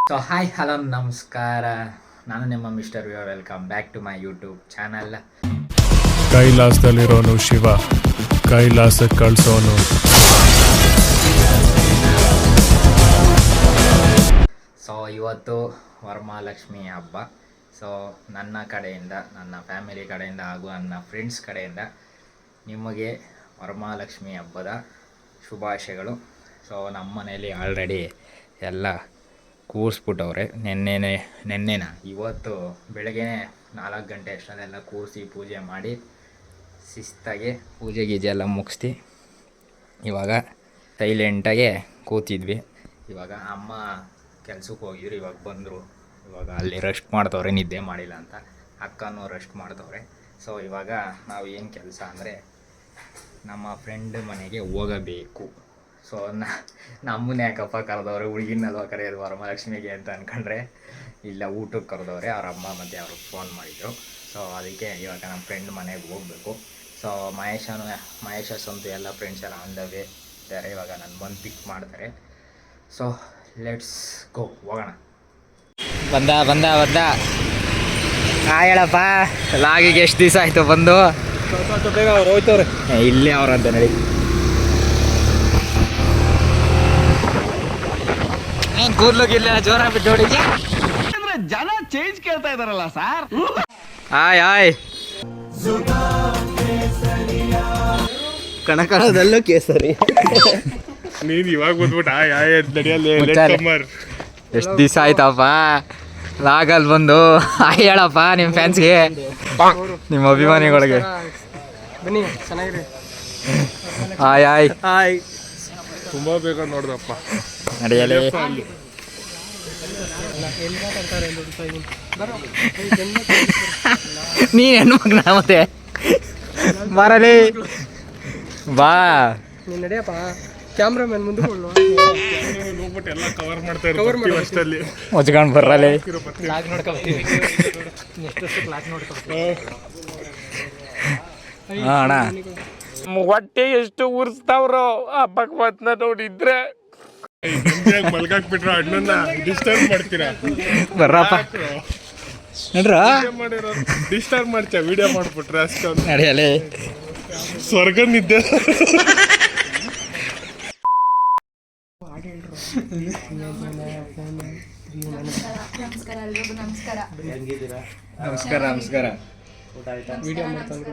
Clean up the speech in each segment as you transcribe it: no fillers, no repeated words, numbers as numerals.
So hi hello ನಮಸ್ಕಾರ, ನಾನು ನಿಮ್ಮ mister V. Welcome back to my YouTube channel. ಕೈಲಾಸದಲ್ಲಿರೋನು ಶಿವ, ಕೈಲಾಸಕ್ಕೆ ಕಳ್ಸೋನು. ಸೊ ಇವತ್ತು ವರಮಹಾಲಕ್ಷ್ಮಿ ಹಬ್ಬ. ಸೊ ನನ್ನ ಕಡೆಯಿಂದ, ನನ್ನ ಫ್ಯಾಮಿಲಿ ಕಡೆಯಿಂದ ಹಾಗೂ ನನ್ನ ಫ್ರೆಂಡ್ಸ್ ಕಡೆಯಿಂದ ನಿಮಗೆ ವರಮಹಾಲಕ್ಷ್ಮಿ ಹಬ್ಬದ ಶುಭಾಶಯಗಳು. ಸೊ ನಮ್ಮ ಮನೇಲಿ ಆಲ್ರೆಡಿ ಎಲ್ಲ ಕೂರಿಸ್ಬಿಟ್ಟವ್ರೆ. ನೆನ್ನೆನ ಇವತ್ತು ಬೆಳಗ್ಗೆ 4 ಗಂಟೆ ಅಷ್ಟರಲ್ಲೆಲ್ಲ ಕೂರಿಸಿ ಪೂಜೆ ಮಾಡಿ ಶಿಸ್ತಾಗಿ ಪೂಜೆ ಗೀಜೆ ಎಲ್ಲ ಮುಗಿಸ್ತಿ ಇವಾಗ ಸೈಲೆಂಟಾಗೆ ಕೂತಿದ್ವಿ. ಇವಾಗ ಅಮ್ಮ ಕೆಲ್ಸಕ್ಕೆ ಹೋಗಿದ್ರು, ಇವಾಗ ಬಂದರು. ಇವಾಗ ಅಲ್ಲಿ ರೆಸ್ಟ್ ಮಾಡ್ತವ್ರೆ, ನಿದ್ದೆ ಮಾಡಿಲ್ಲ ಅಂತ. ಅಕ್ಕನೂ ರೆಸ್ಟ್ ಮಾಡ್ತವ್ರೆ. ಸೊ ಇವಾಗ ನಾವು ಏನು ಕೆಲಸ ಅಂದರೆ ನಮ್ಮ ಫ್ರೆಂಡ್ ಮನೆಗೆ ಹೋಗಬೇಕು. ಸೊ ನಮ್ಮನ್ನ ಯಾಕಪ್ಪ ಕರೆದವ್ರೆ, ಹುಡುಗಿನಲ್ವ ಕರೆಯೋದು ವರಮಹಾಲಕ್ಷ್ಮಿಗೆ ಅಂತ ಅಂದ್ಕೊಂಡ್ರೆ ಇಲ್ಲ, ಊಟಕ್ಕೆ ಕರೆದವ್ರೆ. ಅವ್ರ ಅಮ್ಮ ಮತ್ತು ಅವ್ರಿಗೆ ಫೋನ್ ಮಾಡಿದರು. ಸೊ ಅದಕ್ಕೆ ಇವಾಗ ನಮ್ಮ ಫ್ರೆಂಡ್ ಮನೆಗೆ ಹೋಗಬೇಕು. ಸೊ ಮಹೇಶ ಸಂತು ಎಲ್ಲ ಫ್ರೆಂಡ್ಸ್ ಎಲ್ಲ ಆನ್ ದ ವೇ ಇದ್ದಾರೆ. ಇವಾಗ ನಾನು ಬಂದು ಪಿಕ್ ಮಾಡ್ತಾರೆ. ಸೊ ಲೆಟ್ಸ್ ಗೋ, ಹೋಗೋಣ. ಬಂದ ಹೇಳಪ್ಪ, ಲಾಗಿಗೆ ಎಷ್ಟು ದಿವಸ ಆಯಿತು ಬಂದು? ಬೇಗ ಅವ್ರು ಹೋಯ್ತವ್ರೆ, ಇಲ್ಲೇ ಅವ್ರಂತ ನಡಿ. ಕೂರ್ಲೋಗಿಲ್ಲ ಜೋರ ಬಿಟ್ಟು ನೋಡಿ. ಜನ ಚೇಂಜ್ ಕೇಳ್ತಾ ಇದಾರಲ್ಲ ಸರ್. ಆಯ್ ಕಣಕಣದಲ್ಲೂ ಕೇಸರಿ. ನೀನು ಇವಾಗ ಬಂದ್ಬಿಟ್ಟು ನಡೆಯಲ್ಲ. ಎಷ್ಟು ದಿವಸ ಆಯ್ತಪ್ಪ ಲಾಗಲ್ಲಿ ಬಂದು. ಹೇಳಪ್ಪ ನಿಮ್ಮ ಫ್ಯಾನ್ಸ್ಗೆ, ನಿಮ್ಮ ಅಭಿಮಾನಿಗಳಿಗೆ. ಬನ್ನಿ, ಚೆನ್ನಾಗಿರಿ. ಆಯ್ ತುಂಬಾ ಬೇಗ ನೋಡ್ದಪ್ಪ. ನಡೆಯಲೇ ನೀನು ಹೆಣ್ಮಕ್ಳ ಮತ್ತೆ ಬರಲಿ ಬಾ. ನೀನು ನಡೆಯಪ್ಪ, ಕ್ಯಾಮ್ರಾಮನ್ ಮುಂದೆ ಹೋಗ್ಬಿಟ್ಟು ಎಲ್ಲ ಕವರ್ ಮಾಡ್ತಾ ಇರ್ತೀವಿ ಅಷ್ಟಲ್ಲಿ. ಮುಚ್ಕೊಂಡು ಬರಲಿ. ಅಣ್ಣ ಹೊಟ್ಟೆ ಎಷ್ಟು ಉರ್ಸ್ತಾವ್ರೋ ಆ ಭಗವತ್ನ ನೋಡಿದ್ರೆ. ಮಲ್ಗಾಕ್ಬಿಟ್ರ ಅಣ್ಣನ್ನ ಡಿಸ್ಟರ್ಬ್ ಮಾಡ್ತೀರಾ? ಬರ್ರಪ್ಪ ನಡ್ರ. ಡಿಸ್ಟರ್ಬ್ ಮಾಡ್ತೀಯ ವಿಡಿಯೋ ಮಾಡ್ಬಿಟ್ರೆ ಅಷ್ಟೊಂದು. ನಡೆಯಲೇ ಸ್ವರ್ಗ ನಿದ್ದೆ. ನಮಸ್ಕಾರ. ವಿಡಿಯೋ ಮಾಡ್ತಂದ್ರು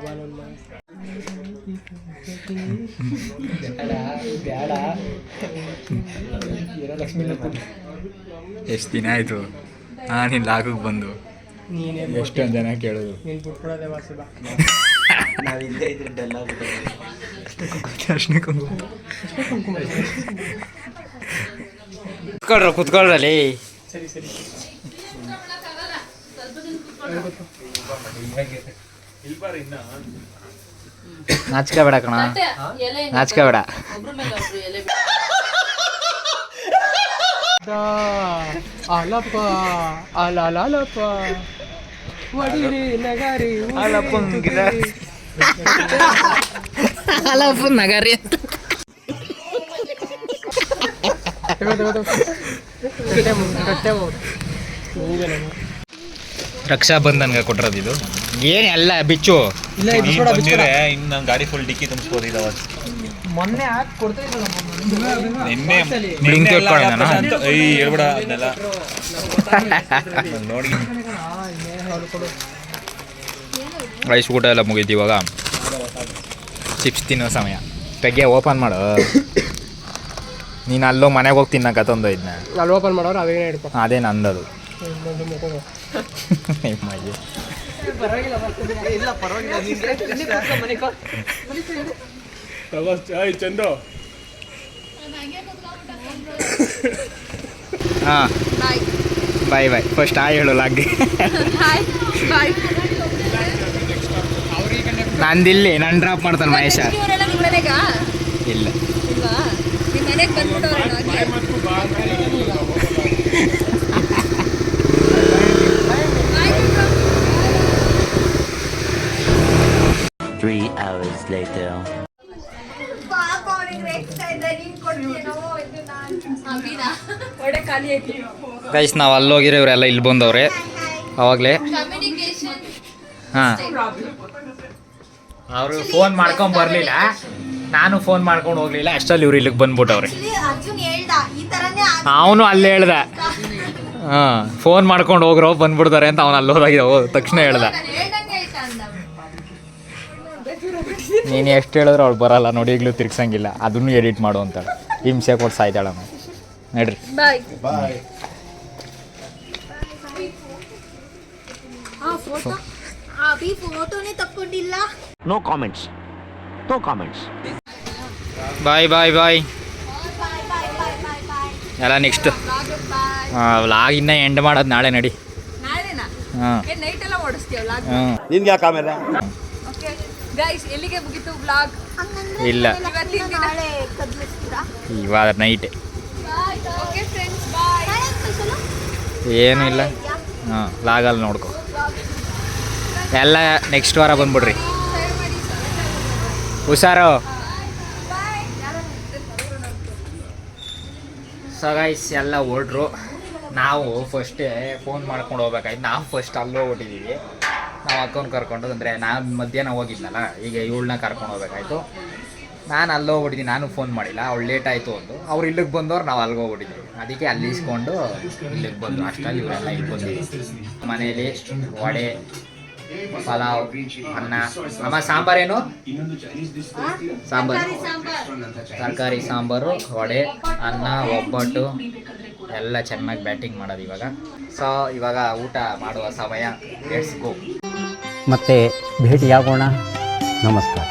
ಎಷ್ಟು ದಿನ ಆಯಿತು ನೀನು ಲಾಗಕ್ಕೆ ಬಂದು? ನೀನೇ ಎಷ್ಟೊಂದು ಜನ ಕೇಳೋದು. ನೀನು ಬಿಟ್ಬಿಡೋದೆ ವಾಸಿ ಬಾ. ಕುತ್ಕೊಳ್ರಲ್ಲಿ. ಸರಿ ಸರಿ. ನಾಚಿಕೆ ಬೇಡ ಕಣ, ನಾಚಿಕೆ ಬೇಡ. ಅಲಪ್ಪ ಅಲಪ್ಪ ಒಡಿರಿ ನಗಾರಿ ಅಲಪ್ಪ ನಗಾರಿ ಅಂತ ರಕ್ಷಾ ಬಂಧನ್ಗೆ ಕೊಟ್ಟಿರೋದು ಇದು. ಏನು ಎಲ್ಲ ಬಿಚ್ಚು. ಇನ್ನು ನನ್ನ ಗಾಡಿ ಫುಲ್ ಡಿಕ್ಕಿ ತುಂಬಿಸ್ಬೋದು ಇದು. ಮೊನ್ನೆ ಹಾಕಿ ಕೊಡ್ತಾ ನಿನ್ನೆ ಹೇಳ್ಬೇಡ ಅದನ್ನೆಲ್ಲ ನೋಡಿ. ರೈಸ್ ಊಟ ಎಲ್ಲ ಮುಗೀತು. ಇವಾಗ ಚಿಪ್ಸ್ ತಿನ್ನೋ ಸಮಯ. ತೆಗೆ ಓಪನ್ ಮಾಡು. ನೀನು ಅಲ್ಲೋ ಮನೆಗೆ ಹೋಗಿ ತಿನ್ನಕತ್ತೊಂದು ಇದನ್ನ ಅಲ್ಲಿ ಓಪನ್ ಮಾಡೋರು ಅವೇನೇ ಹಿಡ್ಕೊ. ಅದೇ ನಂದದು. ಚಂದು ಹಾಂ ಬಾಯ್ ಫಸ್ಟ್ ಆಯ್ ಹೇಳು ಲಾಗ್ಗೆ. ನಂದಿಲ್ಲಿ ನಾನು ಡ್ರಾಪ್ ಮಾಡ್ತಾನೆ ಮಹೇಶ. ಇಲ್ಲ Three hours later. ಒಡೆ ಖಾಲಿ ಐತಿ. ಗೈಸ್ ನಾವು ಅಲ್ಲಿ ಹೋಗಿರೋ ಇವರೆಲ್ಲ ಇಲ್ಲಿ ಬಂದವ್ರೆ ಅವಾಗಲೇ. ಹಾಂ, ಅವರು ಫೋನ್ ಮಾಡ್ಕೊಂಡು ಬರಲಿಲ್ಲ, ನಾನು ಫೋನ್ ಮಾಡ್ಕೊಂಡು ಹೋಗಲಿಲ್ಲ. ಅಷ್ಟರಲ್ಲಿ ಇವ್ರು ಇಲ್ಲಿಗೆ ಬಂದ್ಬಿಟ್ಟವ್ರೆ. ಅವನು ಅಲ್ಲಿ ಹೇಳ್ದ, ಹಾಂ ಫೋನ್ ಮಾಡ್ಕೊಂಡು ಹೋಗ್ರೋ ಬಂದ್ಬಿಡ್ತಾರೆ ಅಂತ. ಅವನು ಅಲ್ಲಿ ಹೋದಾಗಿದೆ ತಕ್ಷಣ ಹೇಳ್ದ. ನೀನು ಎಷ್ಟು ಹೇಳಿದ್ರು ಅವ್ಳು ಬರಲ್ಲ ನೋಡಿ, ಈಗಲೂ ತಿರ್ಗ್ಸಂಗಿಲ್ಲ. ಅದನ್ನು ಎಡಿಟ್ ಮಾಡು ಅಂತಾಳೆ, ಹಿಂಸೆ ಕೊಟ್ಟು ಸಾಯ್ತಾಳಮ್ಮ. ನಡ್ರಿ ಫೋಟೋನೇ ತಕ್ಕೊಂಡಿಲ್ಲ. No comments. No comments. ಬಾಯ್ ಬಾಯ್ ಬಾಯ್ ಎಲ್ಲ. ನೆಕ್ಸ್ಟ್ ವ್ಲಾಗ್ ಇನ್ನೂ ಎಂಡ್ ಮಾಡೋದು ನಾಳೆ ನಡಿ. ಹಾಂ ನಿನ್ಗೆ ಯಾಕೆ ಆಮೇಲೆ ಗೈಸ್ ಎಲ್ಲಿಗೆ ಮುಗಿತು ವ್ಲಾಗ್? ಇಲ್ಲ, ನಾಳೆ ಕದ್ಲಿಸ್ತೀರಾ? ಇವಾಗ ನೈಟ್ ಓಕೆ ಫ್ರೆಂಡ್ಸ್, ಬಾಯ್. ಏನೂ ಇಲ್ಲ. ಹಾಂ, ವ್ಲಾಗಲ್ಲಿ ನೋಡ್ಕೊ ಎಲ್ಲ. ನೆಕ್ಸ್ಟ್ ವಾರ ಬಂದ್ಬಿಡ್ರಿ, ಹುಷಾರು. ಸೊ ಗೈಸ್ ಎಲ್ಲ ಹೊರಟ್ರು. ನಾವು ಫಸ್ಟೇ ಫೋನ್ ಮಾಡ್ಕೊಂಡು ಹೋಗ್ಬೇಕಾಯ್ತು. ನಾವು ಫಸ್ಟ್ ಅಲ್ಲಿ ಹೋಗ್ಬಿಟ್ಟಿದ್ದೀವಿ. ನಾವು ಅಕ್ಕವ್ನ ಕರ್ಕೊಂಡು, ಅಂದರೆ ನಾನು ಮಧ್ಯಾಹ್ನ ಹೋಗಿದ್ನಲ್ಲ, ಈಗ ಇವಳನ್ನ ಕರ್ಕೊಂಡು ಹೋಗ್ಬೇಕಾಯ್ತು. ನಾನು ಅಲ್ಲಿ ಹೋಗ್ಬಿಟ್ಟಿದ್ದೀನಿ, ನಾನು ಫೋನ್ ಮಾಡಿಲ್ಲ. ಅವಳು ಲೇಟ್ ಆಯಿತು ಒಂದು. ಅವ್ರು ಇಲ್ಲಿಗೆ ಬಂದವ್ರು, ನಾವು ಅಲ್ಲಿಗೆ ಹೋಗ್ಬಿಟ್ಟಿದ್ದೀವಿ. ಅದಕ್ಕೆ ಅಲ್ಲಿ ಇಸ್ಕೊಂಡು ಇಲ್ಲಿಗೆ ಬಂದರು. ಅಷ್ಟಲ್ಲಿ ಇವರೆಲ್ಲ ಇಲ್ಲಿ ಬಂದಿದ್ದೀವಿ. ಮನೇಲಿ ವಡೆ, ಪಲಾವ್, ಅನ್ನ. ಅಮ್ಮ ಸಾಂಬಾರೇನು? ಸಾಂಬಾರು, ತರಕಾರಿ ಸಾಂಬಾರು, ವಡೆ, ಅನ್ನ, ಒಬ್ಬಟ್ಟು ಎಲ್ಲ ಚೆನ್ನಾಗಿ ಬ್ಯಾಟಿಂಗ್ ಮಾಡೋದು ಇವಾಗ. ಸೊ ಇವಾಗ ಊಟ ಮಾಡುವ ಸಮಯ. Let's go. ಮತ್ತೆ ಭೇಟಿಯಾಗೋಣ. ನಮಸ್ಕಾರ.